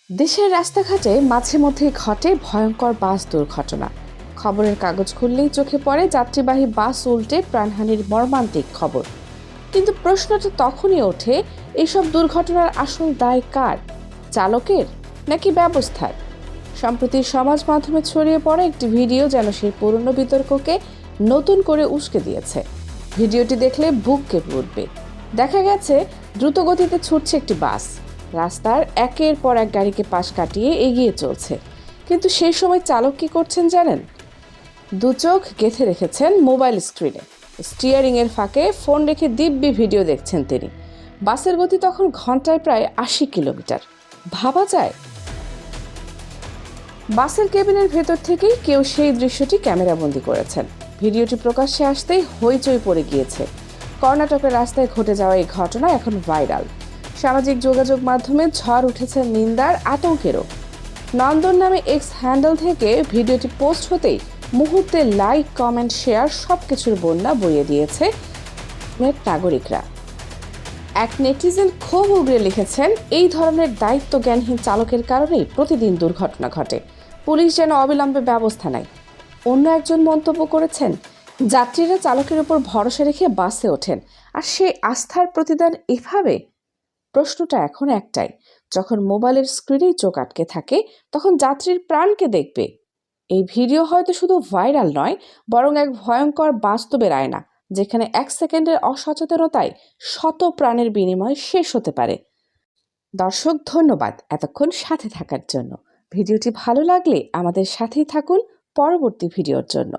দেশের রাস্তাঘাটে মাঝে মধ্যে ঘটে ভয়ঙ্কর বাস দুর্ঘটনা। খবরের কাগজ খুললেই চোখে পড়ে যাত্রীবাহী বাস উল্টে প্রাণহানির মর্মান্তিক খবর। কিন্তু প্রশ্নটা তখনই ওঠে, এইসব দুর্ঘটনার আসল দায় কার? চালকের নাকি ব্যবস্থার? সম্প্রতি সমাজ মাধ্যমে ছড়িয়ে পড়ে একটি ভিডিও যেন সেই পুরনো বিতর্ককে নতুন করে উস্কে দিয়েছে। ভিডিওটি দেখলে বুক কেঁপে উঠবে। দেখা গেছে দ্রুতগতিতে ছুটছে একটি বাস, রাস্তার একের পর এক গাড়িকে পাশ কাটিয়ে এগিয়ে চলছে। কিন্তু সেই সময় চালক কি করছেন জানেন? দু চোখ গেঁথে রেখেছেন মোবাইল স্ক্রিনে, স্টিয়ারিং এর ফাঁকে ফোন রেখে দিব্যি ভিডিও দেখছেন তিনি। বাসের গতি তখন ঘন্টায় প্রায় ৮০ কিলোমিটার। ভাবা যায়? বাসের কেবিনের ভেতর থেকেই কেউ সেই দৃশ্যটি ক্যামেরাবন্দি করেছেন। ভিডিওটি প্রকাশ্যে আসতেই হইচই পড়ে গিয়েছে। কর্ণাটকের রাস্তায় ঘটে যাওয়া এই ঘটনা এখন ভাইরাল। সামাজিক যোগাযোগ মাধ্যমে ঝড় উঠেছে নিন্দার, আতঙ্কেরও। নন্দন নামে এক্স হ্যান্ডেল থেকে ভিডিওটি পোস্ট হতেই মুহূর্তে লাইক, কমেন্ট, শেয়ার সবকিছুর বন্যা বইয়ে দিয়েছে নাগরিকরা। এক নেটিজেন ক্ষোভ উগরে লিখেছেন, এই ধরনের দায়িত্ব জ্ঞানহীন চালকের কারণেই প্রতিদিন দুর্ঘটনা ঘটে, পুলিশ যেন অবিলম্বে ব্যবস্থা নেয়। অন্য একজন মন্তব্য করেছেন, যাত্রীরা চালকের উপর ভরসা রেখে বাসে ওঠেন, আর সেই আস্থার প্রতিদান এভাবে। প্রশ্নটা এখন একটাই, যখন মোবাইলের স্ক্রিনেই চোখ আটকে থাকে তখন যাত্রীর প্রাণকে দেখবে। এই ভিডিও হয়তো শুধু ভাইরাল নয়, বরং এক ভয়ঙ্কর বাস্তবের আয়না, যেখানে ১ সেকেন্ডের অসচেতনতায় শত প্রাণের বিনিময়ে শেষ হতে পারে। দর্শক, ধন্যবাদ এতক্ষণ সাথে থাকার জন্য। ভিডিওটি ভালো লাগলে আমাদের সাথেই থাকুন পরবর্তী ভিডিওর জন্য।